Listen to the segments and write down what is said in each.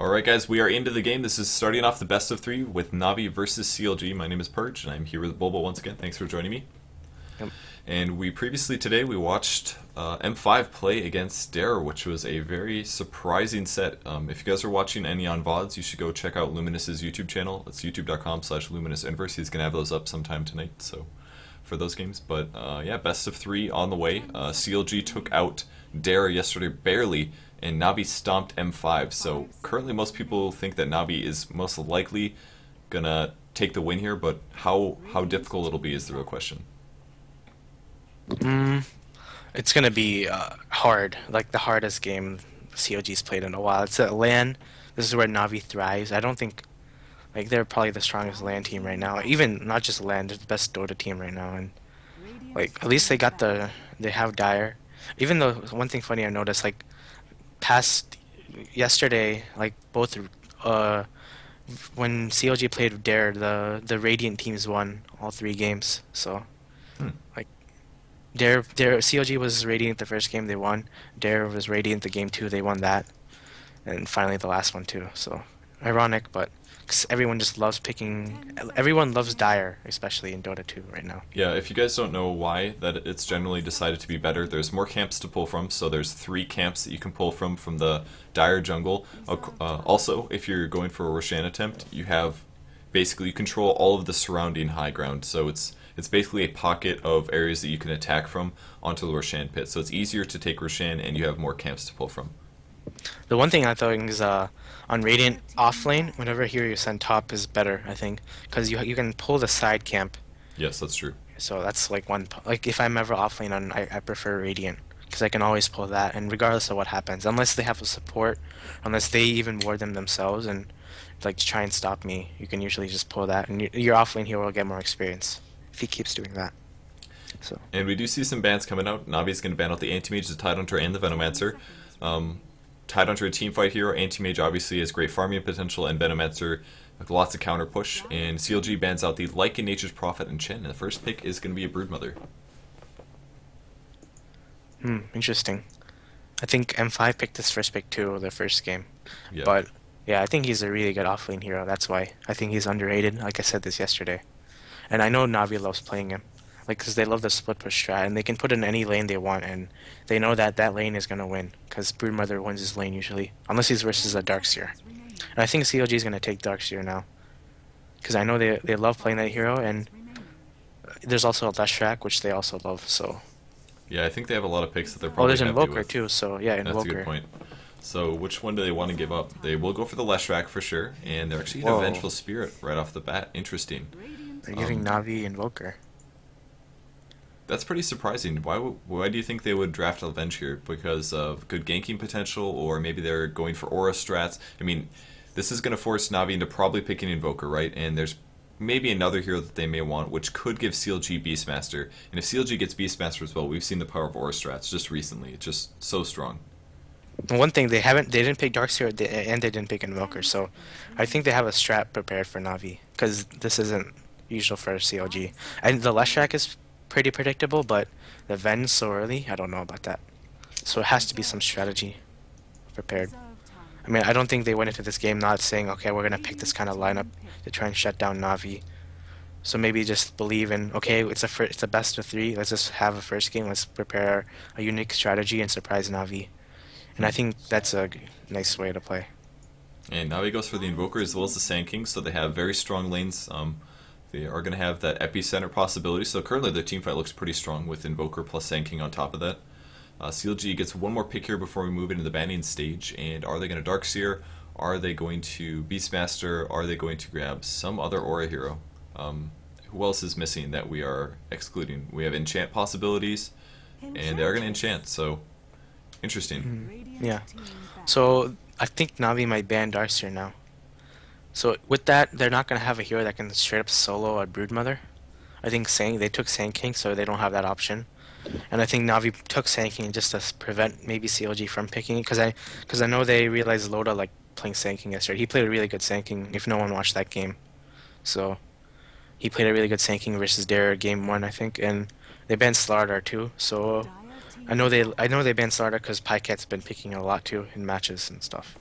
Alright guys, we are into the game. This is starting off the best of three with Navi versus CLG. My name is Purge and I'm here with Bulba once again. Thanks for joining me. Yep. And we previously today we watched M5 play against Dare, which was a very surprising set. If you guys are watching any on VODs, you should go check out Luminous's YouTube channel. It's youtube.com/LuminousInverse. He's going to have those up sometime tonight, so for those games. But yeah, best of three on the way. CLG took out Dare yesterday barely, and Navi stomped M5. So currently most people think that Navi is most likely gonna take the win here, but how difficult it'll be is the real question. It's gonna be hard, like the hardest game CLG's played in a while. It's a LAN. This is where Navi thrives. I don't think, like, they're probably the strongest LAN team right now. Even not just LAN, they're the best Dota team right now. And like, at least they have Dire. Even though one thing funny I noticed, like, past yesterday, like both when CLG played with Dare, the Radiant teams won all three games. So like. Dare CLG was Radiant the first game, they won. Dare was Radiant the game 2, they won that. And finally the last one too. So ironic, but 'cause everyone just loves picking. Everyone loves Dire, especially in Dota 2 right now. Yeah, if you guys don't know why that it's generally decided to be better, there's more camps to pull from. So there's 3 camps that you can pull from the Dire jungle. Also, if you're going for a Roshan attempt, you have basically you control all of the surrounding high ground. So it's basically a pocket of areas that you can attack from onto the Roshan pit. So it's easier to take Roshan, and you have more camps to pull from. The one thing I thought is on Radiant offlane, whenever hero you send top is better, I think, because you can pull the side camp. Yes, that's true. So that's like like if I'm ever offlane on, I prefer Radiant because I can always pull that, and regardless of what happens, unless they have a support, unless they even ward them themselves and like try and stop me, you can usually just pull that, and your offlane hero will get more experience if he keeps doing that. So. And we do see some bans coming out. Navi's going to ban out the Anti-Mage, the Tidehunter, and the Venomancer. Tidehunter, a team fight hero. Anti-Mage obviously has great farming potential, and Venomancer lots of counter push. And CLG bans out the Lycan, Nature's Prophet, and Chen. And the first pick is going to be a Broodmother. Interesting. I think M5 picked his first pick too, the first game. Yeah. But yeah, I think he's a really good offlane hero. That's why I think he's underrated. Like I said this yesterday. And I know Navi loves playing him, like, because they love the split push strat, and they can put in any lane they want, and they know that that lane is gonna win, because Broodmother wins his lane usually, unless he's versus a Darkseer. And I think CLG is gonna take Darkseer now, because I know they love playing that hero, and there's also a Leshrac, which they also love. So. Yeah, I think they have a lot of picks that they're probably there's happy Invoker with. too. So yeah, Invoker. That's a good point. So which one do they want to give up? They will go for the Leshrac for sure, and they're actually going to Vengeful Spirit right off the bat. Interesting. They're giving Navi Invoker. That's pretty surprising. Why do you think they would draft Avenge here? Because of good ganking potential, or maybe they're going for aura strats? I mean, this is going to force Navi into probably picking Invoker, right? And there's maybe another hero that they may want, which could give CLG Beastmaster. And if CLG gets Beastmaster as well, we've seen the power of aura strats just recently. It's just so strong. One thing they didn't pick Darkseer and they didn't pick Invoker, so I think they have a strat prepared for Navi, because this isn't usual for CLG. And the Leshrac is pretty predictable, but the Ven so early, I don't know about that. So it has to be some strategy prepared. I mean, I don't think they went into this game not saying, okay, we're gonna pick this kind of lineup to try and shut down Navi. So maybe just believe in, okay, it's a best of 3. Let's just have a first game. Let's prepare a unique strategy and surprise Navi. And I think that's a nice way to play. And Navi goes for the Invoker as well as the Sand King, so they have very strong lanes. They are going to have that epicenter possibility, so currently their teamfight looks pretty strong with Invoker plus Sand King on top of that. CLG gets one more pick here before we move into the banning stage, and are they going to Darkseer? Are they going to Beastmaster? Are they going to grab some other aura hero? Who else is missing that we are excluding? We have enchant possibilities, and they are going to enchant, so interesting. Yeah. So I think Navi might ban Darkseer now. So with that, they're not going to have a hero that can straight up solo a Broodmother. I think they took Sand King, so they don't have that option. And I think Navi took Sand King just to prevent maybe CLG from picking it, because I know they realized Loda liked playing Sand King yesterday. He played a really good Sand King, if no one watched that game. So he played a really good Sand King versus Dare game 1, I think, and they banned Slardar too. So I know they banned Slardar because Pyket's been picking it a lot too in matches and stuff.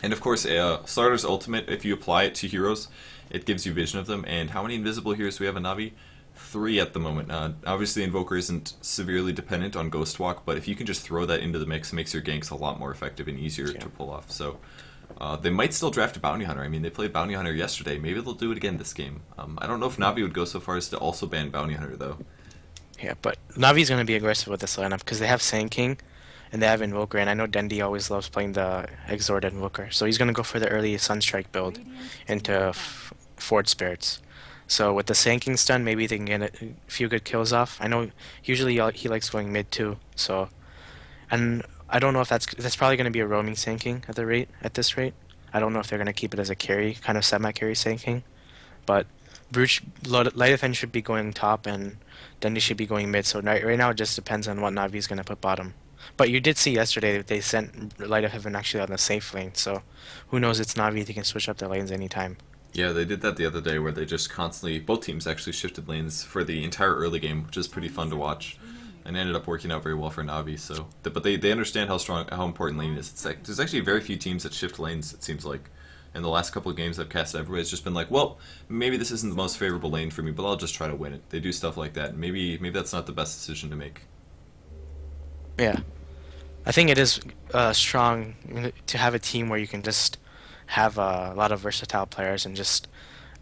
And of course, Starter's Ultimate, if you apply it to heroes, it gives you vision of them. And how many invisible heroes do we have in Navi? Three at the moment. Obviously, Invoker isn't severely dependent on Ghost Walk, but if you can just throw that into the mix, it makes your ganks a lot more effective and easier Yeah. to pull off. So they might still draft a Bounty Hunter. I mean, they played Bounty Hunter yesterday. Maybe they'll do it again this game. I don't know if Navi would go so far as to also ban Bounty Hunter, though. Yeah, but Navi's going to be aggressive with this lineup because they have Sand King and they have Invoker, and I know Dendi always loves playing the Exort Invoker, so he's going to go for the early Sunstrike build into Ford Spirits. So with the Sand King stun, maybe they can get a few good kills off. I know usually he likes going mid too, so and I don't know if that's probably going to be a roaming Sand King at this rate. I don't know if they're going to keep it as a carry, kind of semi-carry Sand King, but Light Defense should be going top and Dundee should be going mid. So right now it just depends on what Navi's going to put bottom. But you did see yesterday that they sent Light of Heaven actually on the safe lane. So who knows? It's Navi. They can switch up their lanes anytime. Yeah, they did that the other day where they just constantly, both teams actually shifted lanes for the entire early game, which is pretty fun to watch. And ended up working out very well for Navi. So, but they understand how important lane is. It's like there's actually very few teams that shift lanes. It seems like in the last couple of games I've cast, everybody's just been like, well, maybe this isn't the most favorable lane for me, but I'll just try to win it. They do stuff like that. Maybe that's not the best decision to make. Yeah, I think it is strong to have a team where you can just have a lot of versatile players and just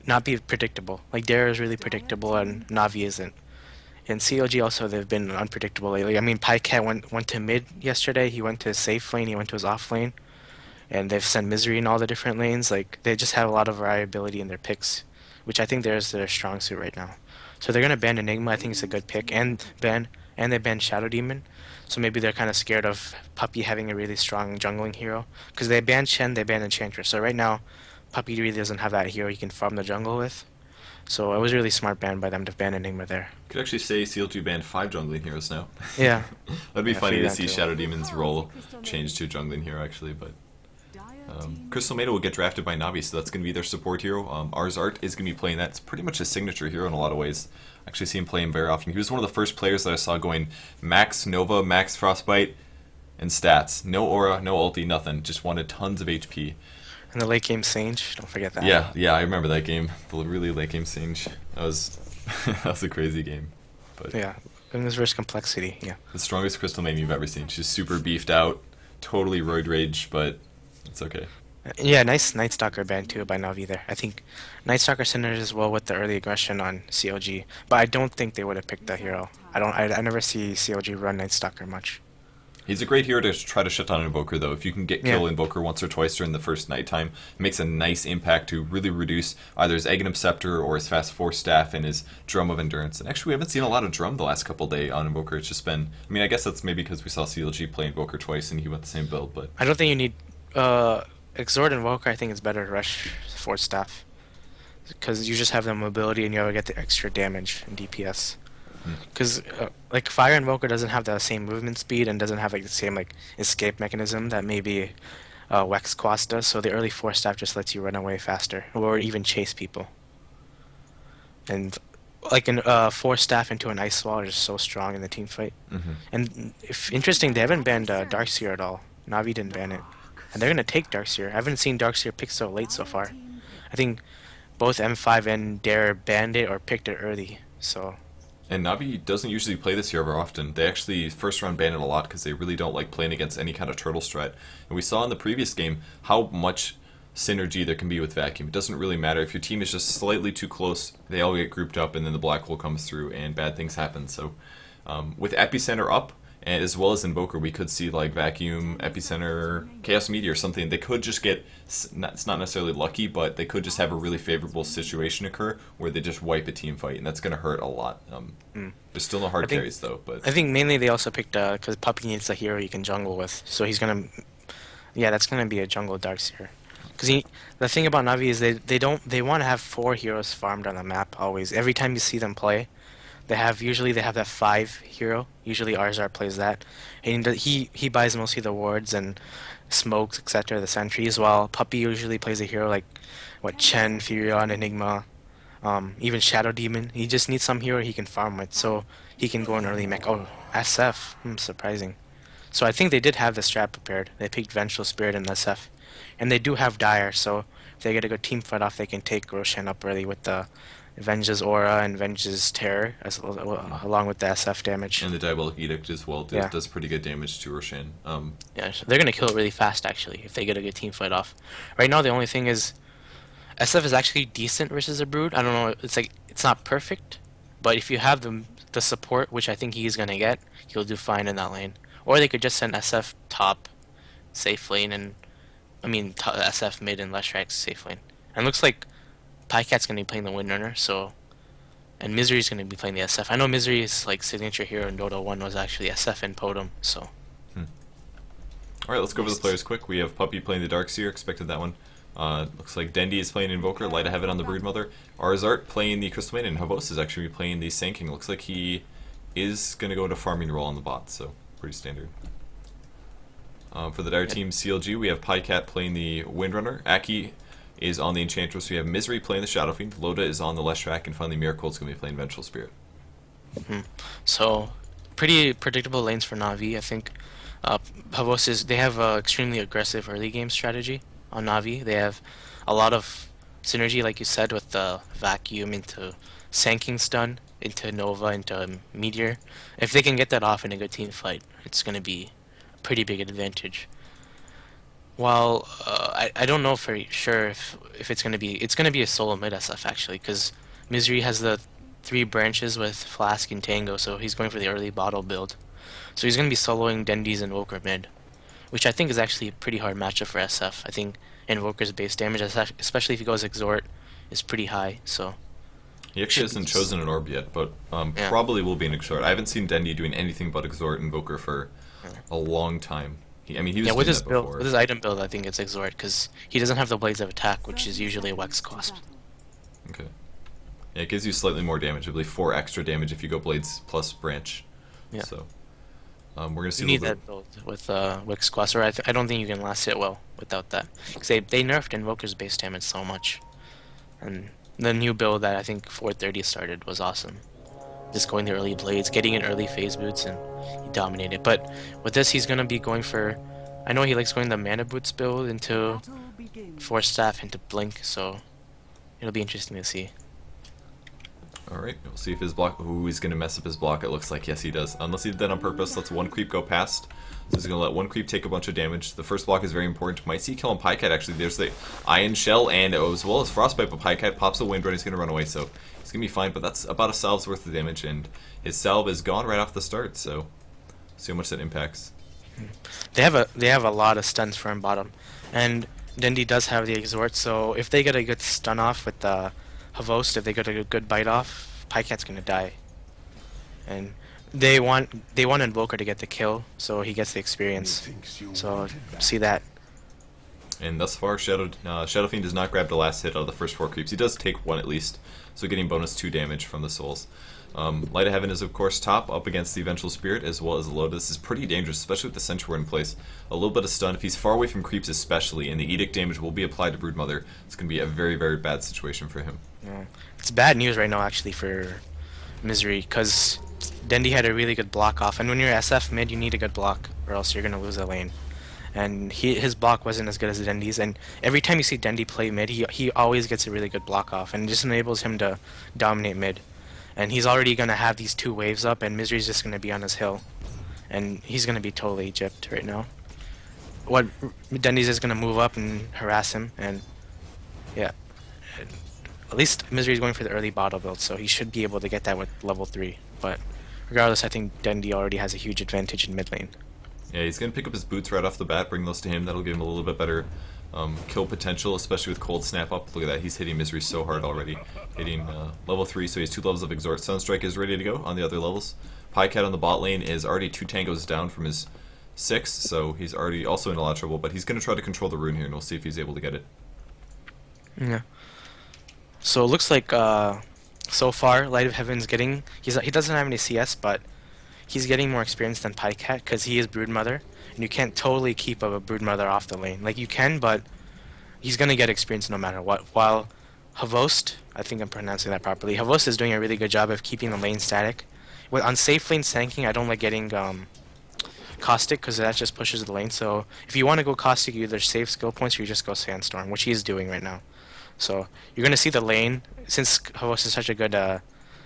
not be predictable. Like Dare is really predictable and Navi isn't. In CLG also they've been unpredictable lately. I mean, Pycat went to mid yesterday. He went to his safe lane. He went to his off lane, and they've sent Misery in all the different lanes. Like they just have a lot of variability in their picks, which I think there's their strong suit right now. So they're gonna ban Enigma. I think it's a good pick, and they ban Shadow Demon. So maybe they're kind of scared of Puppy having a really strong jungling hero because they banned Shen, they banned Enchantress. So right now, Puppy really doesn't have that hero he can farm the jungle with. So it was really smart ban by them to ban Enigma there. Could actually say CLG banned 5 jungling heroes now. Yeah. That'd be Yeah, funny free to that see too. Shadow Demon's role change to jungling hero actually, but Crystal Maiden will get drafted by Navi, so that's going to be their support hero. Ars Art is going to be playing that. It's pretty much his signature hero in a lot of ways. I actually see him play him very often. He was one of the first players that I saw going max Nova, max Frostbite, and stats. No aura, no ulti, nothing. Just wanted tons of HP. And the late game Sage, don't forget that. Yeah, I remember that game. The really late game Singe. That was that was a crazy game. But Yeah. And this versus complexity, yeah. the strongest Crystal Maiden you've ever seen. She's super beefed out, totally roid rage, but it's okay. Yeah, nice Night Stalker ban too by Navi there. I think Night Stalker synergizes well with the early aggression on CLG, but I don't think they would have picked that hero. I never see CLG run Night Stalker much. He's a great hero to try to shut down Invoker, though. If you can kill Yeah. Invoker once or twice during the first nighttime, it makes a nice impact to really reduce either his Aghanim Scepter or his Fast Force Staff and his Drum of Endurance. And actually, we haven't seen a lot of Drum the last couple of days on Invoker. It's just been... I mean, I guess that's maybe because we saw CLG play Invoker twice and he went the same build, but... I don't think you need Exort Invoker. I think it's better to rush Force Staff because you just have the mobility and you get the extra damage and DPS. Because like Fire Invoker doesn't have the same movement speed and doesn't have like the same like escape mechanism that maybe Wex Quas does. So the early Force Staff just lets you run away faster or even chase people. And like an Force Staff into an Ice Wall are just so strong in the team fight. And if interesting, they haven't banned Darkseer at all. Navi didn't ban it, and they're gonna take Darkseer. I haven't seen Darkseer picked so late so far. I think both M5 and Dare banned it or picked it early. So. And Navi doesn't usually play this hero very often. They actually first round ban it a lot because they really don't like playing against any kind of turtle strat. And we saw in the previous game how much synergy there can be with Vacuum. It doesn't really matter. If your team is just slightly too close, they all get grouped up and then the black hole comes through and bad things happen. So with Epicenter up, and as well as Invoker, we could see like Vacuum, Epicenter, Chaos Meteor, something. They could just get, it's not necessarily lucky, but they could just have a really favorable situation occur where they just wipe a team fight, and that's going to hurt a lot. There's still no hard carries though. But I think mainly they also picked because Puppy needs a hero you can jungle with, so he's gonna, yeah, that's gonna be a jungle Darkseer. Because the thing about Navi is they want to have 4 heroes farmed on the map always. Every time you see them play, usually they have that 5 hero. Usually Arzar plays that, and he buys mostly the wards and smokes, etc. The sentries. While Puppy usually plays a hero like Chen, Furion, Enigma, even Shadow Demon. He just needs some hero he can farm with, so he can go in early mech. Oh, SF, surprising. So I think they did have the strat prepared. They picked Vengeful Spirit and SF. And they do have Dire, so if they get a good team fight off, they can take Roshan up early with the Venge's Aura and Venge's Terror, along with the SF damage. And the Diabolic Edict as well Yeah. does pretty good damage to Roshan. Yeah, so they're gonna kill it really fast actually if they get a good team fight off. Right now the only thing is SF is actually decent versus a Brood. I don't know, it's like it's not perfect, but if you have the support, which I think he's gonna get, he'll do fine in that lane. Or they could just send SF top safe lane and SF mid and Leshrac safe lane. And looks like Pycat's gonna be playing the Windrunner, so and Misery's gonna be playing the SF. I know Misery's like signature hero in Dota 1 was actually SF and Podum, so Alright, let's go over the players quick. We have Puppy playing the Darkseer, expected that one. Looks like Dendi is playing Invoker, Light of Heaven on the Broodmother. Arzart playing the Crystal Maiden, and Havos is actually playing the Sand King. Looks like he is going to go into farming role on the bot, so pretty standard. For the Dire team CLG, we have Pycat playing the Windrunner. Aki is on the Enchantress. We have Misery playing the Shadow Fiend. Loda is on the Leshrac, and finally Miracle's going to be playing Vengeful Spirit. So pretty predictable lanes for Navi. I think Havos they have an extremely aggressive early game strategy on Navi. They have a lot of synergy, like you said, with the Vacuum into Sand King stun, into Nova, into Meteor. If they can get that off in a good team fight, it's going to be a pretty big advantage. While I don't know for sure if it's gonna be a solo mid SF actually, because Misery has the 3 branches with Flask and Tango, so he's going for the early bottle build. So he's gonna be soloing Dendi's Invoker mid, which I think is actually a pretty hard matchup for SF. I think Invoker's base damage, especially if he goes Exhort, is pretty high. So he actually hasn't chosen an orb yet, but yeah. probably will be an Exhort. I haven't seen Dendi doing anything but Exhort Invoker for a long time. He was doing with his that build, before. with his item build, I think it's Exhort because he doesn't have the Blades of Attack, which is usually a Wex cost. Okay. Yeah, it gives you slightly more damage. I believe 4 extra damage if you go Blades plus Branch. Yeah. So we're gonna see. You need that build with Wex cost, or I don't think you can last it well without that. Because they nerfed Invoker's base damage so much, and the new build that I think 430 started was awesome. Just going the early blades, getting in early phase boots, and he dominated. But with this, he's gonna be going for. I know he likes going the mana boots build into Force Staff into Blink, so it'll be interesting to see. Alright, we'll see if his block. Ooh, he's gonna mess up his block. It looks like yes, he does. Unless he did that on purpose. Let's one creep go past. So he's gonna let one creep take a bunch of damage. The first block is very important. Might see kill on Pycat actually. There's the Iron Shell and as well as Frostbite, but Pycat pops a Windrun. He's gonna run away, so he's gonna be fine. But that's about a salve's worth of damage, and his salve is gone right off the start. So see how much that impacts. They have a lot of stuns for him bottom, and Dendi does have the Exhort. So if they get a good stun off with the Havost, if they get a good bite off, Pycat's gonna die. And they want Invoker to get the kill, so he gets the experience. So see that. And thus far, Shadow Fiend does not grab the last hit out of the first 4 creeps. He does take 1 at least, so getting bonus 2 damage from the souls. Light of Heaven is of course top up against the Vengeful Spirit as well as the Lotus. This is pretty dangerous, especially with the Sanctuary in place. A little bit of stun, if he's far away from creeps especially, and the Edict damage will be applied to Broodmother, it's going to be a very, very bad situation for him. Yeah. It's bad news right now actually for Misery, because Dendi had a really good block off, and when you're SF mid, you need a good block, or else you're gonna lose a lane. And his block wasn't as good as Dendi's, and every time you see Dendi play mid, he always gets a really good block off, and it just enables him to dominate mid. And he's already gonna have these 2 waves up, and Misery's just gonna be on his hill, and he's gonna be totally gypped right now. What Dendi's is gonna move up and harass him, and yeah. At least Misery's going for the early bottle build, so he should be able to get that with level 3. But regardless, I think Dendi already has a huge advantage in mid lane. Yeah, he's going to pick up his boots right off the bat, bring those to him. That'll give him a little bit better kill potential, especially with Cold Snap up. Look at that, he's hitting Misery so hard already. Hitting level 3, so he has 2 levels of Exhort. Sunstrike is ready to go on the other levels. Pycat on the bot lane is already 2 tangos down from his 6, so he's already also in a lot of trouble. But he's going to try to control the rune here, and we'll see if he's able to get it. Yeah. So it looks like so far Light of Heaven's getting he doesn't have any CS, but he's getting more experience than Pycat because he is Broodmother, and you can't totally keep a Broodmother off the lane. Like you can, but he's gonna get experience no matter what. While Havost, I think I'm pronouncing that properly, Havost is doing a really good job of keeping the lane static. On safe lane sanking, I don't like getting Caustic, because that just pushes the lane. So if you want to go Caustic, you either save skill points or you just go Sandstorm, which he's doing right now. So you're going to see the lane, since Havos is such a good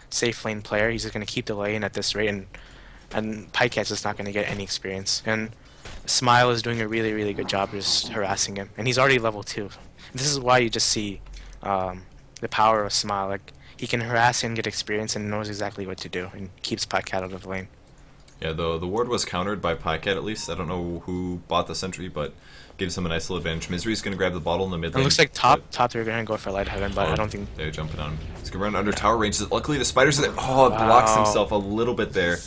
safe lane player, he's just going to keep the lane at this rate, and Pycat's just not going to get any experience. And Smile is doing a really, really good job just harassing him, and he's already level 2. This is why you just see the power of Smile. Like, he can harass and get experience and knows exactly what to do, and keeps Pycat out of the lane. Yeah, the ward was countered by Pycat at least. I don't know who bought the sentry, but gives him a nice little advantage. Misery's going to grab the bottle in the mid lane. It looks like top they're going to go for Light Heaven, but I don't think... They're jumping on him. He's going to run under tower range. Luckily, the spiders are there. Oh, it blocks himself a little bit there.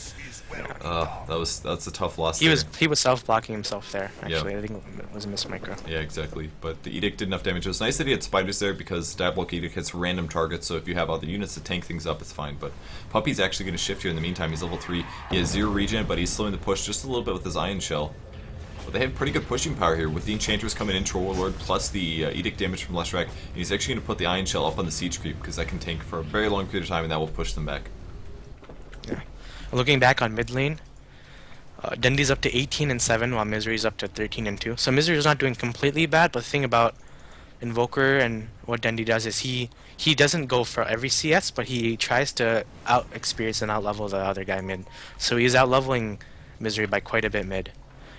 That's a tough loss. He was self-blocking himself there, actually. Yeah. I think it was a miss micro. Yeah, exactly. But the Edict did enough damage. It was nice that he had spiders there because Stab Block Edict hits random targets, so if you have other units to tank things up, it's fine. But Puppy's actually going to shift here in the meantime. He's level 3. He has 0 regen, but he's slowing the push just a little bit with his Iron Shell. But they have pretty good pushing power here with the Enchantress coming in, Troll Warlord, plus the Edict damage from Leshrac. And he's actually going to put the Iron Shell up on the Siege Creep because that can tank for a very long period of time and that will push them back. Yeah. Looking back on mid lane, Dundee's up to 18-7 while Misery's up to 13-2. So Misery's not doing completely bad, but the thing about Invoker and what Dundee does is he doesn't go for every CS, but he tries to out-experience and out-level the other guy mid. So he's out-leveling Misery by quite a bit mid.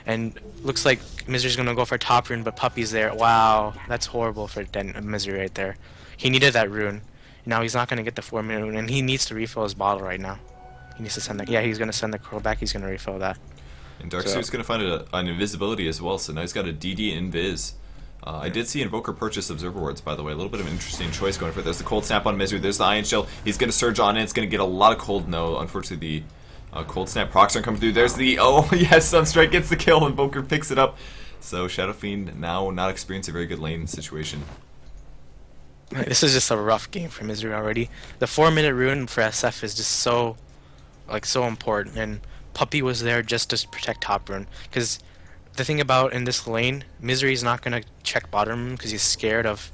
And looks like Misery's going to go for top rune, but Puppy's there. Wow, that's horrible for Misery right there. He needed that rune. Now he's not going to get the 4-minute rune, and he needs to refill his bottle right now. He needs to send the... Yeah, he's going to send the curl back. He's going to refill that. And Darkseer's going to find an invisibility as well, so now he's got a DD Invis. I did see Invoker purchase Observer Wards, by the way. A little bit of an interesting choice going for it. There's the Cold Snap on Misery. There's the Iron Shell. He's going to surge on in. It's going to get a lot of cold. No, unfortunately, the Cold Snap procs aren't coming through. There's the... Oh, yes, Sunstrike gets the kill. Invoker picks it up. So Shadow Fiend now not experiencing a very good lane situation. This is just a rough game for Misery already. The 4-minute rune for SF is just so important, and Puppy was there just to protect top rune. Because the thing about in this lane, Misery's not going to check bottom rune because he's scared of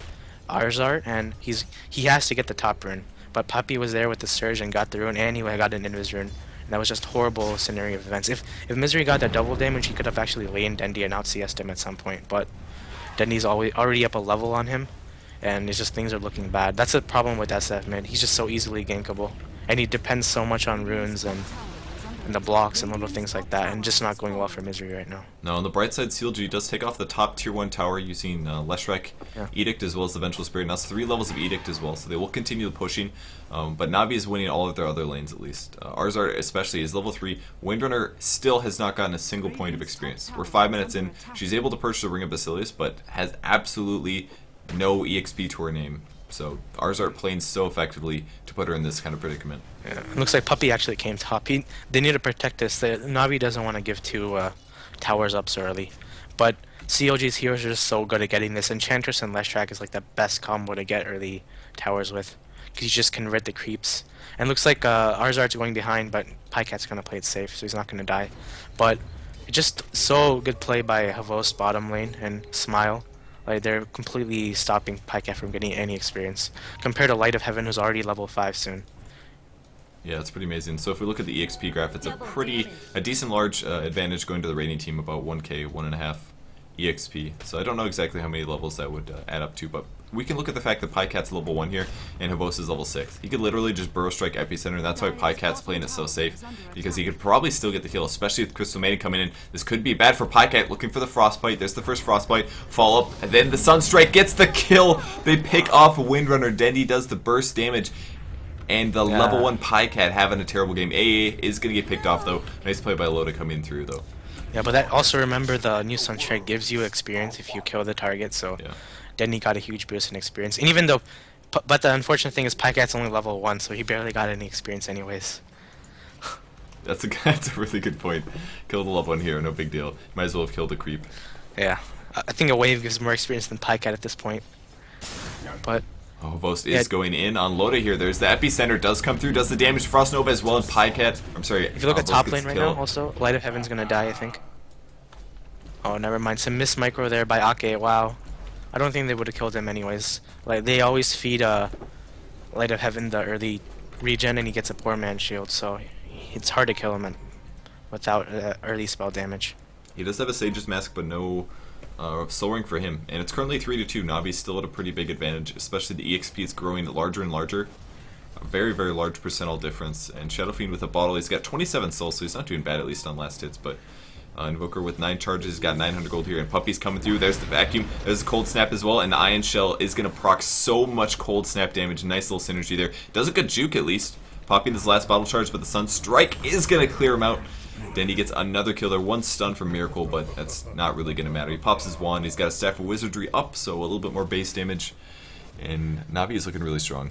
Arzart, and he has to get the top rune. But Puppy was there with the surge and got the rune, and he got an Invis rune. And that was just horrible scenario of events. If Misery got that double damage, he could have actually laned Dundee and out CS'd him at some point. But Dundee's already up a level on him, and it's just things are looking bad. That's the problem with SF mid. He's just so easily gankable, and he depends so much on runes and the blocks and little things like that, and just not going well for Misery right now. Now on the bright side, CLG does take off the top tier 1 tower using Leshrac, Edict, as well as the Vengeful Spirit. Now it's 3 levels of Edict as well, so they will continue the pushing. But Navi is winning all of their other lanes at least. Arzart especially is level 3. Windrunner still has not gotten a single point of experience. We're 5 minutes in. She's able to purchase the Ring of Basilius, but has absolutely no EXP to her name. So Arzart playing so effectively to put her in this kind of predicament. Yeah, it looks like Puppy actually came top. They need to protect this. Navi doesn't want to give 2 towers up so early. But CLG's heroes are just so good at getting this. Enchantress and Leshrac is like the best combo to get early towers with, because you just convert the creeps. And it looks like Arzart's going behind, but Pycat's going to play it safe, so he's not going to die. But just so good play by Havos bottom lane and Smile. Like, they're completely stopping Pycat from getting any experience, compared to Light of Heaven, who's already level 5 soon. Yeah, it's pretty amazing. So if we look at the EXP graph, it's a decent large advantage going to the Radiant team, about 1k, 1.5 EXP. So I don't know exactly how many levels that would add up to, but we can look at the fact that Pycat's level 1 here, and Havos is level 6. He could literally just Burrow Strike Epicenter, and that's why Pycat's playing it so safe, because he could probably still get the kill, especially with Crystal Maiden coming in. This could be bad for Pycat, looking for the Frostbite. There's the first Frostbite, follow up, and then the Sunstrike gets the kill. They pick off Windrunner. Dendi does the burst damage, and the level 1 Pycat having a terrible game. AA is going to get picked off, though. Nice play by Loda coming through, though. Yeah, but that also, remember, the new Sunstrike gives you experience if you kill the target, so yeah. Denny got a huge boost in experience. And even though, but the unfortunate thing is Pycat's only level 1, so he barely got any experience anyways. That's a really good point. Kill the level 1 here, no big deal. Might as well have killed the creep. Yeah, I think a wave gives more experience than Pycat at this point. But oh, Vost is going in on Loda here. There's the Epicenter, does come through, does the damage. Frost Nova as well, and Pycat. I'm sorry. If you look at top lane right now, also, Light of Heaven's gonna die, I think. Oh, never mind. Some miss micro there by Ake. Wow. I don't think they would have killed him anyways. Like, they always feed Light of Heaven the early regen, and he gets a poor man shield, so it's hard to kill him without early spell damage. He does have a Sage's Mask, but no Soul Ring for him. And it's currently 3-2. Navi's still at a pretty big advantage, especially the EXP is growing larger and larger. A very, very large percentile difference. And Shadow Fiend with a bottle, he's got 27 souls, so he's not doing bad, at least on last hits. But Invoker with 9 charges, he's got 900 gold here. And Puppy's coming through. There's the Vacuum. There's the Cold Snap as well. And the Ion Shell is going to proc so much Cold Snap damage. Nice little synergy there. Does a good juke, at least. Popping this last bottle charge, but the Sun Strike is going to clear him out. Then he gets another kill there. One stun from Miracle, but that's not really going to matter. He pops his wand. He's got a Staff of Wizardry up, so a little bit more base damage. And Navi is looking really strong.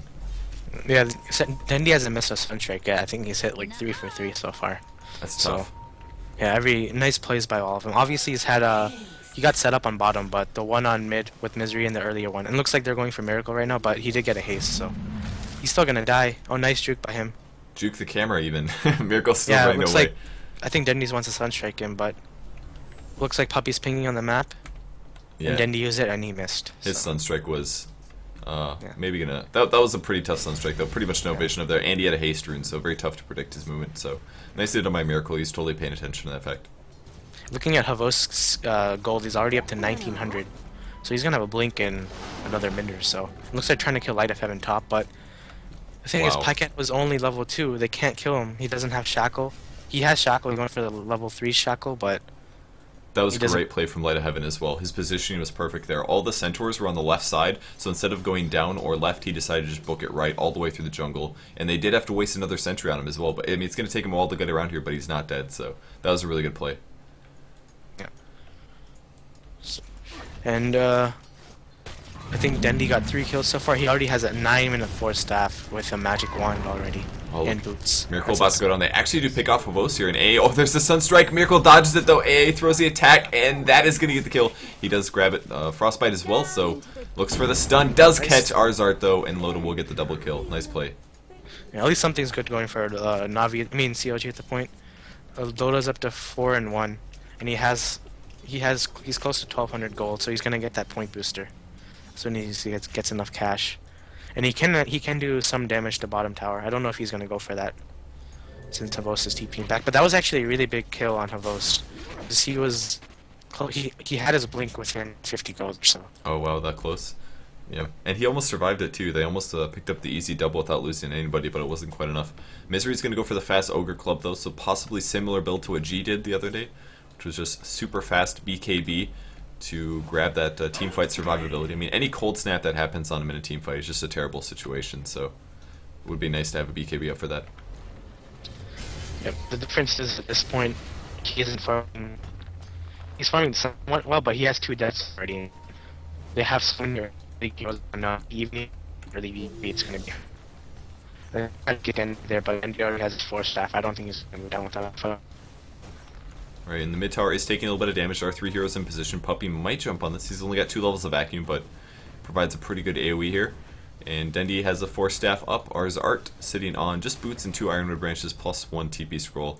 Yeah, Dendi hasn't missed a Sunstrike yet. I think he's hit like 3 for 3 so far. That's tough. So, yeah, nice plays by all of them. Obviously, he's had he got set up on bottom, but the one on mid with Misery in the earlier one. It looks like they're going for Miracle right now, but he did get a haste, so he's still gonna die. Oh, nice juke by him. Juke the camera even. Miracle's still Yeah, it running looks away. like I think Dendy's wants to Sunstrike him, but looks like Puppy's pinging on the map. Yeah. And Dendy used it and he missed. His So. Sunstrike was maybe gonna... That was a pretty tough Sunstrike, though. Pretty much no vision of there. And he had a haste rune, so very tough to predict his movement. So nice hit on my Miracle. He's totally paying attention to that fact. Looking at Havosk's gold, he's already up to 1900. So he's gonna have a blink in another minute or so. Looks like trying to kill Light of Heaven top, but the thing is, Pycat was only level 2. They can't kill him. He doesn't have Shackle. He has Shackle. He's going for the level 3 Shackle, but that was a great play from Light of Heaven as well. His positioning was perfect there. All the Centaurs were on the left side, so instead of going down or left, he decided to just book it right all the way through the jungle. And they did have to waste another sentry on him as well. But I mean, it's going to take him a while to get around here, but he's not dead, so that was a really good play. yeah. And I think Dendi got 3 kills so far. He already has a 9-minute 4 staff with a magic wand already. Oh, and boots. Miracle about to go down. They actually do pick off Havos here in A. Oh, there's the Sunstrike. Miracle dodges it though. A throws the attack, and that is going to get the kill. He does grab it. Frostbite as well, so looks for the stun. Does catch Arzart though, and Loda will get the double kill. Nice play. Yeah, at least something's good going for Navi. I mean CLG at the point. Loda's up to 4-1, and he's close to 1200 gold, so he's gonna get that point booster as soon as he gets enough cash. And he can do some damage to bottom tower. I don't know if he's gonna go for that since Havos is TPing back. But that was actually a really big kill on Havos, because he had his blink within 50 gold or so. Oh wow, that close. Yeah, and he almost survived it too. They almost picked up the easy double without losing anybody, but it wasn't quite enough. Misery's gonna go for the fast Ogre Club though, so possibly similar build to what G did the other day, which was just super fast BKB to grab that teamfight survivability. I mean, any cold snap that happens on him in a teamfight is just a terrible situation, so it would be nice to have a BKB up for that. Yep. The difference is at this point, he isn't farming. He's farming somewhat well, but he has 2 deaths already. They have some on evening, early evening it's going to be. I get in there, but Andy already has his 4 staff. I don't think he's going to go down without that. Alright, and the mid tower is taking a little bit of damage. There are 3 heroes in position. Puppy might jump on this. He's only got 2 levels of vacuum, but provides a pretty good AoE here. And Dendi has a 4 staff up. Ours Art sitting on just boots and 2 ironwood branches plus 1 TP scroll.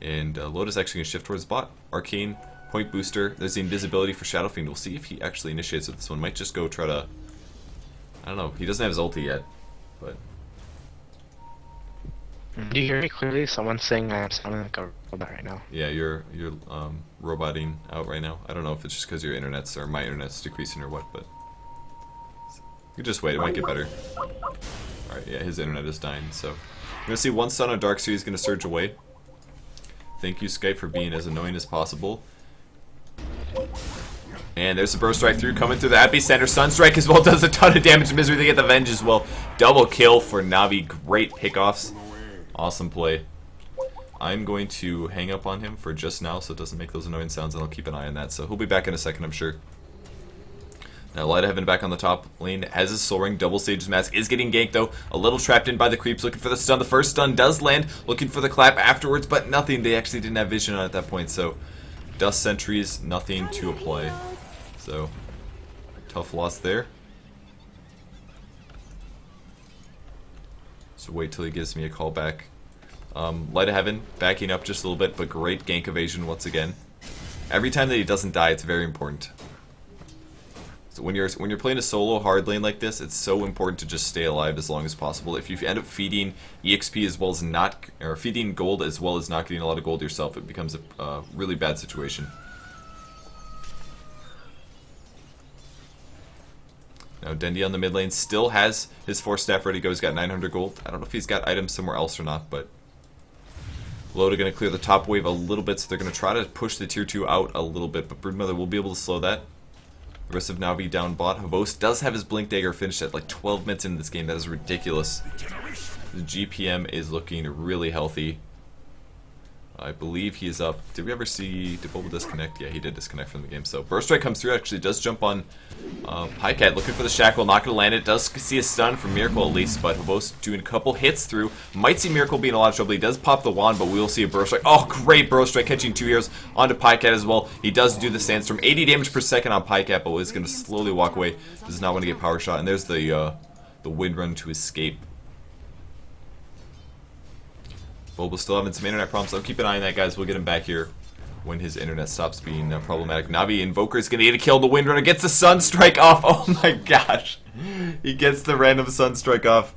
And Loda's actually going to shift towards bot. Arcane, point booster. There's the invisibility for Shadow Fiend. We'll see if he actually initiates with this one. Might just go try to... I don't know. He doesn't have his ulti yet, but... Do you hear me clearly? Someone's saying I'm sounding like a robot right now. Yeah, you're roboting out right now. I don't know if it's just because your internet's or my internet's decreasing or what, but you just wait. It might get better. All right, yeah, his internet is dying. So you're gonna see one stun on Darkseer. He's gonna surge away. Thank you, Skype, for being as annoying as possible. And there's the burst strike through coming through the epicenter. Sunstrike as well does a ton of damage to Misery. They get the Venge as well. Double kill for Navi. Great pickoffs. Awesome play. I'm going to hang up on him for just now so it doesn't make those annoying sounds, and I'll keep an eye on that. So he'll be back in a second, I'm sure. Now Light of Heaven back on the top lane has his Soul Ring. Double Sage's Mask is getting ganked though. A little trapped in by the creeps, looking for the stun. The first stun does land, looking for the clap afterwards, but nothing. They actually didn't have vision on at that point, so Dust Sentries, nothing to apply. So tough loss there. So wait till he gives me a call back. Light of Heaven backing up just a little bit, but great gank evasion once again. Every time that he doesn't die, it's very important. So when you're playing a solo hard lane like this, it's so important to just stay alive as long as possible. If you end up feeding EXP as well as not, or feeding gold as well as not getting a lot of gold yourself, it becomes a really bad situation. Now Dendi on the mid lane still has his 4 staff ready to go. He's got 900 gold. I don't know if he's got items somewhere else or not, but Loda going to clear the top wave a little bit, so they're going to try to push the tier 2 out a little bit, but Broodmother will be able to slow that. The rest of Na'Vi down bot. Havos does have his Blink Dagger finished at like 12 minutes into this game. That is ridiculous. The GPM is looking really healthy. I believe he is up. Did we ever see... Did Bulba disconnect? Yeah, he did disconnect from the game. So Burst Strike comes through. Actually does jump on Pycat. Looking for the Shackle. Not going to land it. Does see a stun from Miracle at least. But Havos doing a couple hits through. Might see Miracle be in a lot of trouble. He does pop the wand, but we will see a Burst Strike. Oh, great Burst Strike. Catching 2 heroes onto Pycat as well. He does do the Sandstorm. 80 damage per second on Pycat, but is going to slowly walk away. Does not want to get Power Shot. And there's the Wind Run to escape. Bulba's still having some internet problems, so keep an eye on that, guys. We'll get him back here when his internet stops being problematic. Na'Vi Invoker is going to get a kill. The Windrunner gets the Sunstrike off. Oh my gosh. He gets the random Sunstrike off.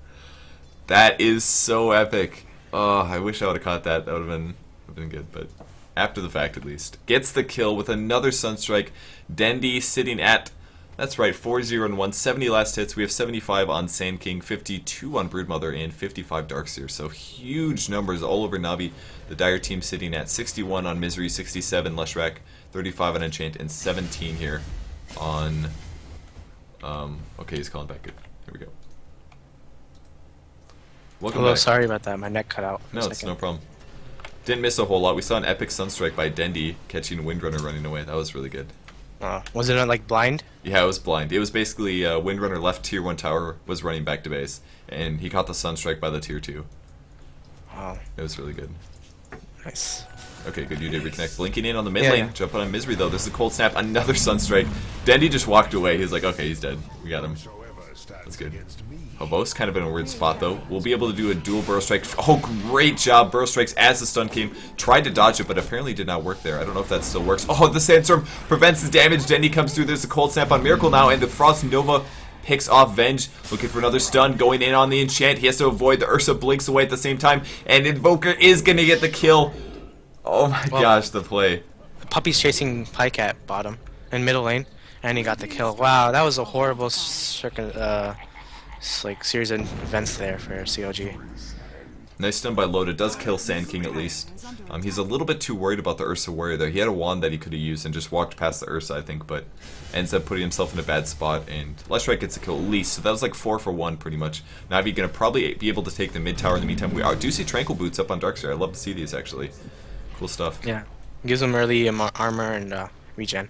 That is so epic. Oh, I wish I would have caught that. That would have been good, but after the fact at least. Gets the kill with another Sunstrike. Dendi sitting at... That's right, 4-0 and 1, 70 last hits. We have 75 on Sand King, 52 on Broodmother, and 55 Darkseer. So huge numbers all over Na'Vi. The Dire team sitting at 61 on Misery, 67 Leshrac, 35 on Enchant, and 17 here on... okay, he's calling back. Good. Here we go. Welcome back. Sorry about that. My neck cut out. No, it's no problem. Didn't miss a whole lot. We saw an epic Sunstrike by Dendi catching Windrunner running away. That was really good. Was it like blind? Yeah, it was blind. It was basically Windrunner left tier 1 tower, was running back to base, and he caught the Sunstrike by the tier 2. Wow. It was really good. Nice. Okay, good. You did reconnect. Blinking in on the mid lane. Yeah. Jump on Misery, though. There's the Cold Snap. Another Sunstrike. Dendi just walked away. He's like, okay, he's dead. We got him. That's good. Havos kind of in a weird spot, though. We'll be able to do a dual Burrow Strike. Oh, great job. Burrow Strikes as the stun came. Tried to dodge it, but apparently did not work there. I don't know if that still works. Oh, the Sandstorm prevents the damage. Dendi comes through. There's the Cold Snap on Miracle now, and the Frost Nova picks off Venge. Looking for another stun. Going in on the Enchant. He has to avoid. The Ursa blinks away at the same time, and Invoker is going to get the kill. Oh my gosh, the play. The puppy's chasing Pycat bottom and middle lane, and he got the kill. Wow, that was a horrible like series of events there for CLG. Nice stun by Loda. Does kill Sand King at least. He's a little bit too worried about the Ursa Warrior there. He had a wand that he could have used and just walked past the Ursa, I think, but ends up putting himself in a bad spot, and Leshrac gets a kill at least. So that was like 4 for 1 pretty much. Na'Vi gonna probably be able to take the mid tower in the meantime. We do see Tranquil Boots up on Darkseer. I love to see these actually. Cool stuff. Yeah. Gives him early armor and regen.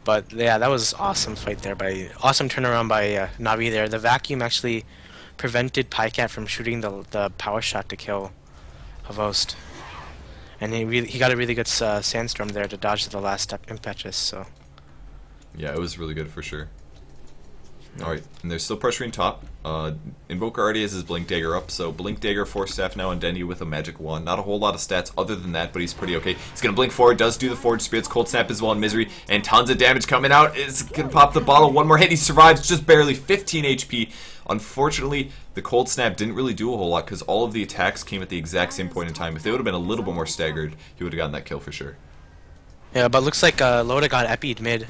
But yeah, that was awesome fight there awesome turnaround by Na'Vi there. The vacuum actually prevented Pycat from shooting the power shot to kill Havost, and he got a really good sandstorm there to dodge the last step impetus. So yeah, it was really good for sure. Alright, and they're still pressuring top. Invoker already has his Blink Dagger up, so Blink Dagger, 4 staff now, and Dendi with a magic wand. Not a whole lot of stats other than that, but he's pretty okay. He's going to blink forward, does do the forward spirits, Cold Snap as well in Misery, and tons of damage coming out. It's going to pop the bottle, one more hit, he survives, just barely, 15 HP. Unfortunately, the Cold Snap didn't really do a whole lot, because all of the attacks came at the exact same point in time. If they would have been a little bit more staggered, he would have gotten that kill for sure. Yeah, but looks like Loda got epi'd mid,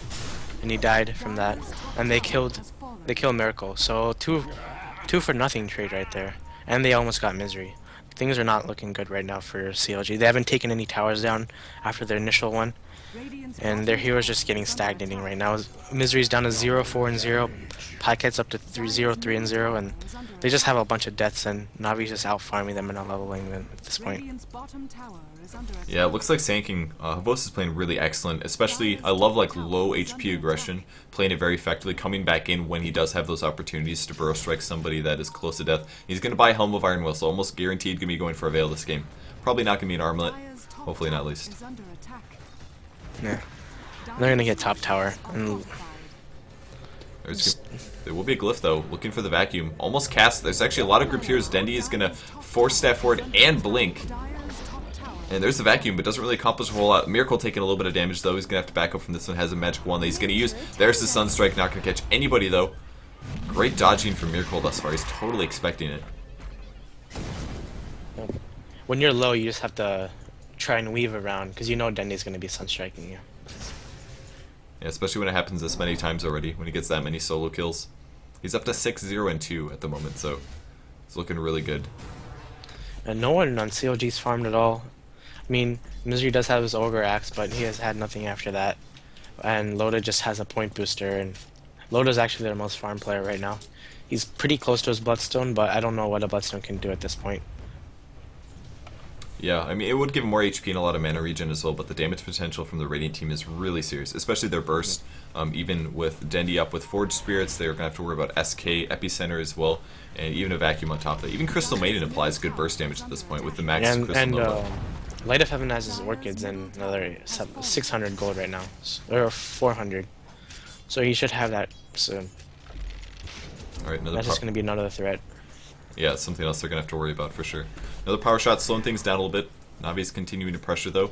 and he died from that, and they killed Miracle, so two for nothing trade right there, and they almost got Misery. Things are not looking good right now for CLG. They haven't taken any towers down after their initial one, and their heroes just getting stagnating right now. Misery's down to 0-4 and 0, Pycat's up to 3-0-3 and 0, and they just have a bunch of deaths, and Navi's just out farming them and out leveling them at this point. Yeah, it looks like Sand King, Havos is playing really excellent, especially, I love like low HP aggression, playing it very effectively, coming back in when he does have those opportunities to Burrow Strike somebody that is close to death. He's going to buy Helm of Iron Will, so almost guaranteed going to be going for a Veil this game. Probably not going to be an Armlet, hopefully not at least. Yeah, they're going to get top tower. And there will be a Glyph though, looking for the vacuum. Almost cast, there's actually a lot of group heroes. Dendi is going to force step forward and blink. And there's the vacuum, but doesn't really accomplish a whole lot. Miracle taking a little bit of damage, though. He's going to have to back up from this one. Has a magic wand that he's going to use. There's the Sunstrike. Not going to catch anybody, though. Great dodging from Miracle thus far. He's totally expecting it. When you're low, you just have to try and weave around, because you know Dendy's going to be Sunstriking you. Yeah, especially when it happens this many times already, when he gets that many solo kills. He's up to 6-0-2 at the moment, so it's looking really good. And no one on CLG's farmed at all. I mean, Misery does have his Ogre Axe, but he has had nothing after that. And Loda just has a point booster, and Loda's actually their most farm player right now. He's pretty close to his Bloodstone, but I don't know what a Bloodstone can do at this point. Yeah, I mean, it would give him more HP and a lot of mana regen as well, but the damage potential from the Radiant team is really serious, especially their burst. Even with Dendy up with Forge Spirits, they're going to have to worry about SK, Epicenter as well, and even a Vacuum on top of that. Even Crystal Maiden applies good burst damage at this point with the max Crystal Nova. Light of Heaven has his Orchids and another 600 gold right now, or 400. So he should have that soon. Alright, That's just going to be another threat. Yeah, it's something else they're going to have to worry about for sure. Another power shot slowing things down a little bit. Navi's continuing to pressure though.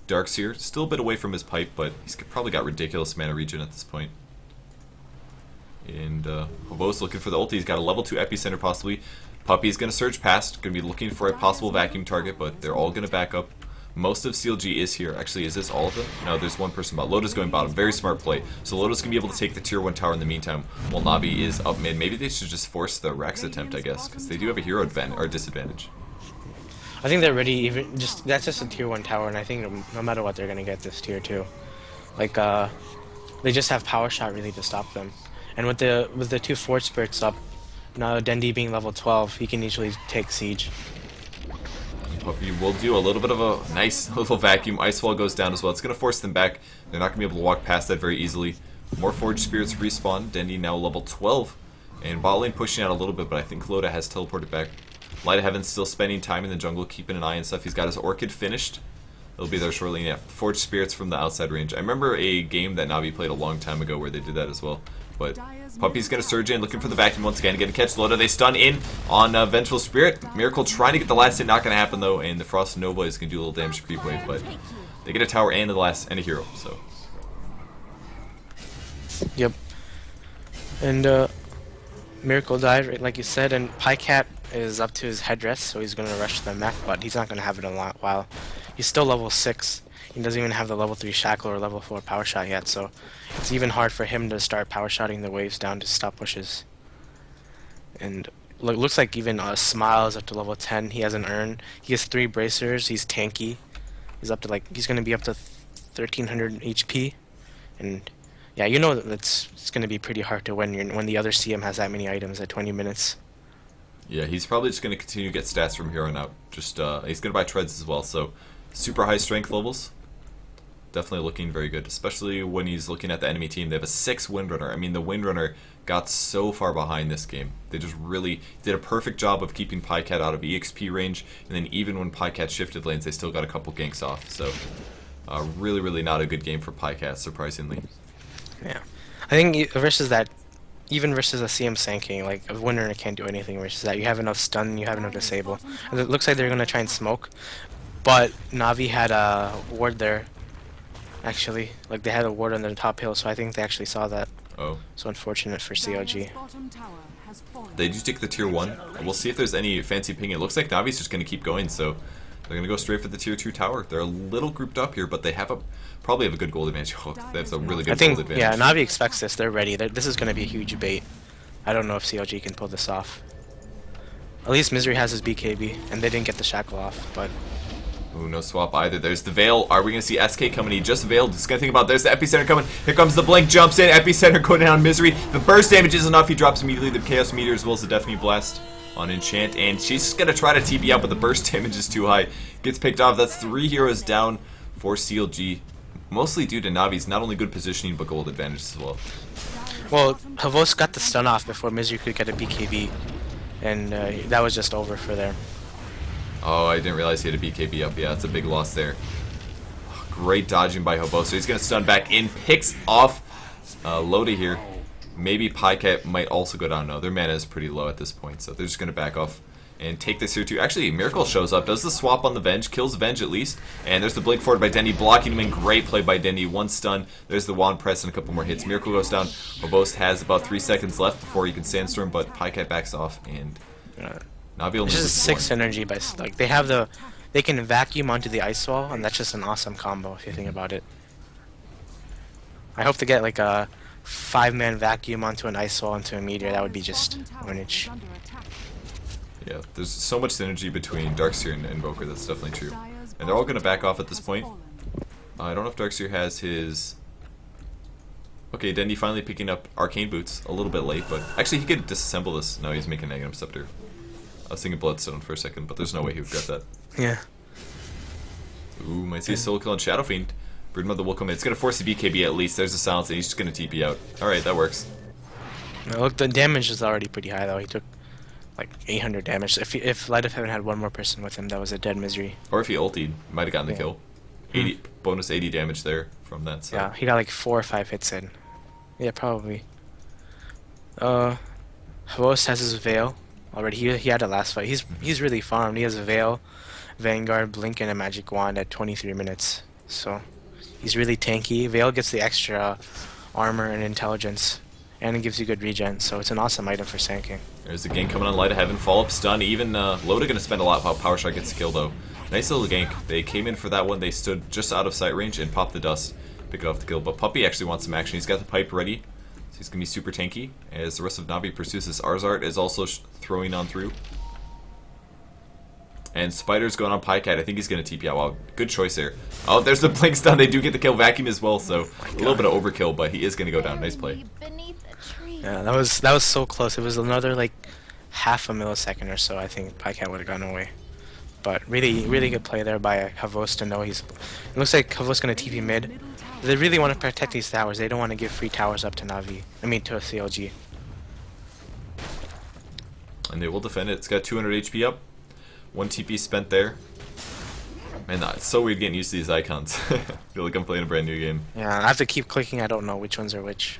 Darkseer, still a bit away from his pipe, but he's probably got ridiculous mana regen at this point. And Hobo's looking for the ulti. He's got a level 2 Epicenter possibly. Puppy's going to surge past, going to be looking for a possible vacuum target, but they're all going to back up. Most of CLG is here. Actually, is this all of them? No, there's one person bottom. Loda's going bottom. Very smart play. So Loda's going to be able to take the tier 1 tower in the meantime, while Navi is up mid. Maybe they should just force the Rex attempt, I guess, because they do have a hero advantage or disadvantage. I think they're ready. Even just that's just a tier 1 tower, and I think no matter what, they're going to get this tier 2. Like they just have power shot really to stop them. And with the 2 Forge Spirits up, now Dendy being level 12, he can easily take siege. Puppy will do a little bit of a nice little vacuum. Ice Wall goes down as well. It's going to force them back. They're not going to be able to walk past that very easily. More Forge Spirits respawn. Dendy now level 12. And bot lane pushing out a little bit, but I think Loda has teleported back. Light of Heaven still spending time in the jungle, keeping an eye and stuff. He's got his Orchid finished. It'll be there shortly. Yeah, Forge Spirits from the outside range. I remember a game that Navi played a long time ago where they did that as well. But Puppy's going to surge in, looking for the vacuum once again. Getting catch Loda. They stun in on Vengeful Spirit. Miracle trying to get the last hit. Not going to happen, though. And the Frost Nova is going to do a little damage to Creep Wave. But they get a tower and the last and a hero. So. Yep. And Miracle died, right, like you said. And Pycat is up to his headdress, so he's going to rush the mech. But he's not going to have it in a while. He's still level 6. He doesn't even have the level 3 shackle or level 4 power shot yet, so it's even hard for him to start power shotting the waves down to stop pushes. And looks like even Smile is up to level 10. He has an urn. He has 3 bracers. He's tanky. He's up to he's going to be up to 1300 HP. And yeah, you know that it's going to be pretty hard to win when the other CM has that many items at 20 minutes. Yeah, he's probably just going to continue to get stats from here on out. Just he's going to buy treads as well, so super high strength levels. Definitely looking very good, especially when he's looking at the enemy team. They have a 6 Windrunner. I mean, the Windrunner got so far behind this game. They just really did a perfect job of keeping Pycat out of EXP range, and then even when Pycat shifted lanes, they still got a couple ganks off. So, really, really not a good game for Pycat, surprisingly. Yeah. I think versus that, even versus a CM Sanking, like a Windrunner can't do anything versus that. You have enough stun, you have enough disable. And it looks like they're going to try and smoke, but Navi had a ward there. Actually, like they had a ward on the top hill, so I think they actually saw that. Oh. So unfortunate for CLG. They do take the tier 1. We'll see if there's any fancy ping. It looks like Navi's just going to keep going, so they're going to go straight for the tier 2 tower. They're a little grouped up here, but they have probably have a good gold advantage. Oh, that's a really good gold advantage. Yeah, Navi expects this. They're ready. This is going to be a huge bait. I don't know if CLG can pull this off. At least Misery has his BKB, and they didn't get the shackle off, but... Ooh, no swap either. There's the Veil. Are we going to see SK coming? He just veiled. Just going to think about there's the Epicenter coming. Here comes the Blink. Jumps in. Epicenter going down Misery. The burst damage is enough. He drops immediately. The Chaos Meteor as well as the Deafening Blast on Enchant. And she's just going to try to TP out, but the burst damage is too high. Gets picked off. That's 3 heroes down for CLG. Mostly due to Navi's not only good positioning, but gold advantage as well. Well, Havos got the stun off before Misery could get a BKB. And that was just over for them. Oh, I didn't realize he had a BKB up. Yeah, it's a big loss there. Great dodging by Hobo. So he's going to stun back in. Picks off Loda here. Maybe Pycat might also go down. No, their mana is pretty low at this point, so they're just going to back off. and take this here too. Actually, Miracle shows up, does the swap on the Venge, kills Venge at least, and there's the blink forward by Denny, blocking him in. Great play by Denny. One stun. There's the wand press and a couple more hits. Miracle goes down. Obost has about 3 seconds left before he can Sandstorm, but Pycat backs off, and Navi only This is loses 6 one. energy, but like they can vacuum onto the ice wall, and that's just an awesome combo if you think about it. I hope to get like a 5-man vacuum onto an ice wall into a meteor. That would be just carnage. Yeah, there's so much synergy between Darkseer and Invoker, that's definitely true. And they're all going to back off at this point. I don't know if Darkseer has his... Okay, Dendy finally picking up Arcane Boots, a little bit late, but... Actually, he could disassemble this. No, he's making Negative Scepter. I was thinking Bloodstone for a second, but there's no way he would get that. Yeah. Ooh, might see a solo kill on Shadow Fiend. Broodmother will come in. It's going to force the BKB at least. There's a silence, and he's just going to TP out. Alright, that works. Now, look, the damage is already pretty high, though. He took like 800 damage. If Light of Heaven had one more person with him, that was a dead misery. Or if he ultied, might have gotten the kill. 80 bonus 80 damage there from that. So. Yeah, he got like 4 or 5 hits in. Yeah, probably. Host has his Veil already. He had a last fight. He's really farmed. He has a Veil, Vanguard, Blink, and a Magic Wand at 23 minutes. So he's really tanky. Veil gets the extra armor and intelligence, and it gives you good regen. So it's an awesome item for Sand King. There's the gank coming on Light of Heaven. Follow up stun. Even Loda gonna spend a lot while Power Shot gets killed though. Nice little gank. They came in for that one. They stood just out of sight range and popped the dust. Pick it off the kill. But Puppy actually wants some action. He's got the pipe ready. So he's gonna be super tanky. As the rest of Navi pursues this, Arzart is also throwing on through. And Spider's going on Pycat. I think he's gonna TP out. Wow, good choice there. Oh, there's the blink stun. They do get the kill vacuum as well, so a little bit of overkill, but he is gonna go down. Nice play. Yeah, that was so close. It was another like half a millisecond or so. I think Pycat would have gone away. But really good play there by Havos to know he's... It looks like Havos gonna TP mid. They really want to protect these towers. They don't want to give free towers up to Navi. I mean, to a CLG. And they will defend it. It's got 200 HP up. 1 TP spent there. Man, it's so weird getting used to these icons. I feel like I'm playing a brand new game. Yeah, I have to keep clicking. I don't know which ones are which.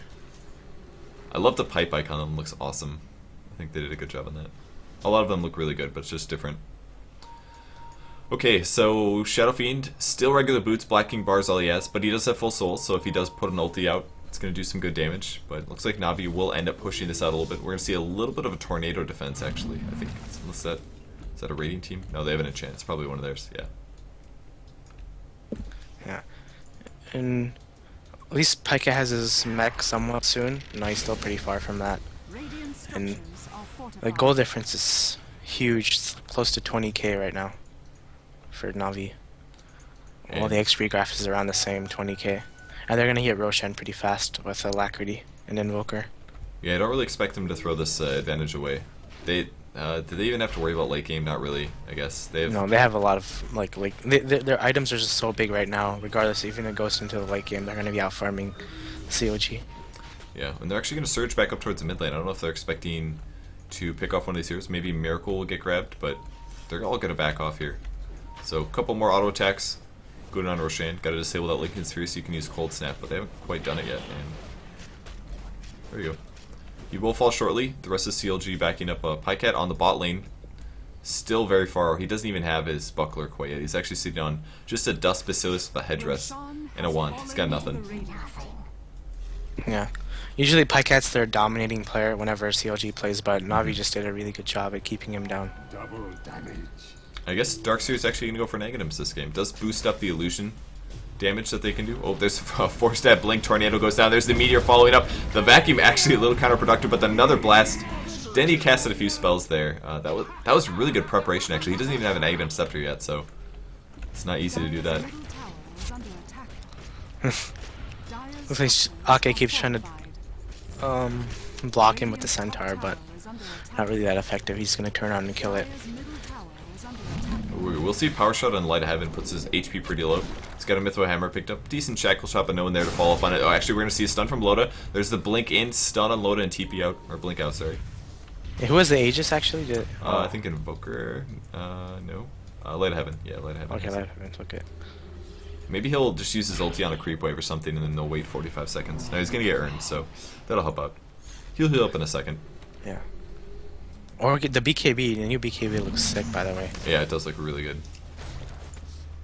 I love the pipe icon. It looks awesome. I think they did a good job on that. A lot of them look really good, but it's just different. Okay, so Shadow Fiend, still regular boots, Black King bars all he has, but he does have full soul, so if he does put an ulti out, it's going to do some good damage. But it looks like Navi will end up pushing this out a little bit. We're going to see a little bit of a tornado defense, actually, I think. Is that a raiding team? No, they have an enchant. It's probably one of theirs, yeah. Yeah. And at least Pyka has his mech somewhat soon. No, he's still pretty far from that. And the goal difference is huge. It's close to 20k right now for Navi. All the XP graph is around the same, 20k. And they're going to hit Roshan pretty fast with Alacrity and Invoker. Yeah, I don't really expect them to throw this advantage away. Did they even have to worry about late game? Not really, I guess. No, they have a lot of, their items are just so big right now, regardless, even if it goes into the late game, they're going to be out farming CLG. Yeah, and they're actually going to surge back up towards the mid lane. I don't know if they're expecting to pick off one of these heroes. Maybe Miracle will get grabbed, but they're all going to back off here. So, a couple more auto attacks. Good on Roshan. Got to disable that Lincoln Sphere so you can use Cold Snap, but they haven't quite done it yet. And there you go. He will fall shortly. The rest of CLG backing up Pycat on the bot lane. Still very far. He doesn't even have his buckler quite yet. He's actually sitting on just a Dust Bacillus with a headdress and a wand. He's got nothing. Yeah. Usually Pykat's their dominating player whenever CLG plays, but Navi just did a really good job at keeping him down. Double damage. I guess Darkseer is actually going to go for negatives this game. Does boost up the illusion damage that they can do. Oh, there's a 4-stab blink. Tornado goes down. There's the meteor following up. The vacuum actually a little counterproductive, but another blast. Denny casted a few spells there. That was really good preparation actually. He doesn't even have an Aghanim Scepter yet, so it's not easy to do that. Looks like Ake keeps trying to block him with the centaur, but not really that effective. He's gonna turn on and kill it. We'll see Power Shot on Light of Heaven puts his HP pretty low. He's got a Mytho Hammer picked up. Decent Shackle Shot, but no one there to follow up on it. Oh, actually, we're going to see a stun from Loda. There's the Blink in, stun on Loda, and TP out. Or Blink out, sorry. Yeah, who was the Aegis, actually? I think Invoker. No. Light of Heaven. Yeah, Light of Heaven. Okay, Light of Heaven. Okay. Maybe he'll just use his ulti on a creep wave or something, and then they'll wait 45 seconds. No, he's going to get earned, so that'll help out. He'll heal up in a second. Yeah. Or get the BKB. The new BKB looks sick, by the way. Yeah, it does look really good.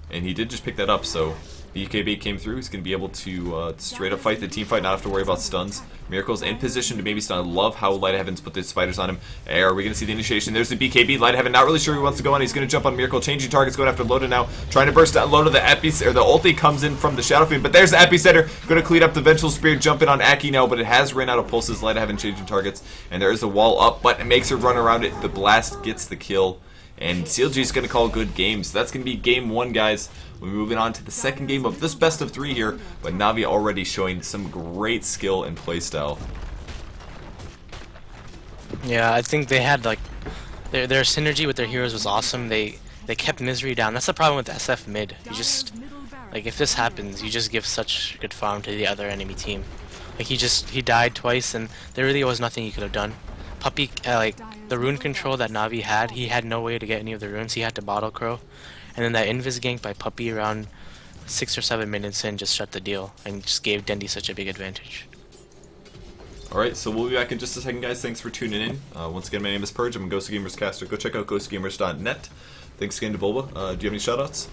And he did just pick that up, so BKB came through. He's going to be able to straight up fight the team fight, not have to worry about stuns. Miracle's in position to maybe stun. I love how Light of Heaven's put the spiders on him. Hey, are we going to see the initiation? There's the BKB. Light of Heaven not really sure who he wants to go on. He's going to jump on Miracle. Changing targets, going after Loda now. Trying to burst down Loda. The ulti comes in from the Shadow Fiend, but there's the Epicenter. Going to clean up the Vengeful Spear, jump in on Aki now, but it has ran out of pulses. Light of Heaven changing targets, and there is a wall up, but it makes her run around it. The blast gets the kill. And CLG is going to call good games. So that's going to be game 1, guys. We're moving on to the second game of this best of 3 here. But Navi already showing some great skill and playstyle. Yeah, I think they had like their synergy with their heroes was awesome. They kept Misery down. That's the problem with SF mid. You just like if this happens, you just give such good farm to the other enemy team. Like he died twice, and there really was nothing he could have done. Puppy like the rune control that Navi had, he had no way to get any of the runes. He had to bottle crow, and then that invis gank by Puppy around 6 or 7 minutes in just shut the deal and just gave Dendi such a big advantage. Alright, so we'll be back in just a second, guys. Thanks for tuning in. Once again, my name is Purge. I'm a Ghost Gamers caster. Go check out ghostgamers.net. Thanks again to Bulba. Do you have any shoutouts?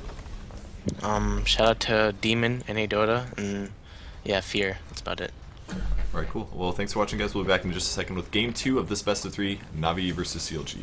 Shout out to Demon and Adota, and yeah, Fear. That's about it. Alright, cool. Well, thanks for watching, guys. We'll be back in just a second with game 2 of this best of 3, Navi versus CLG.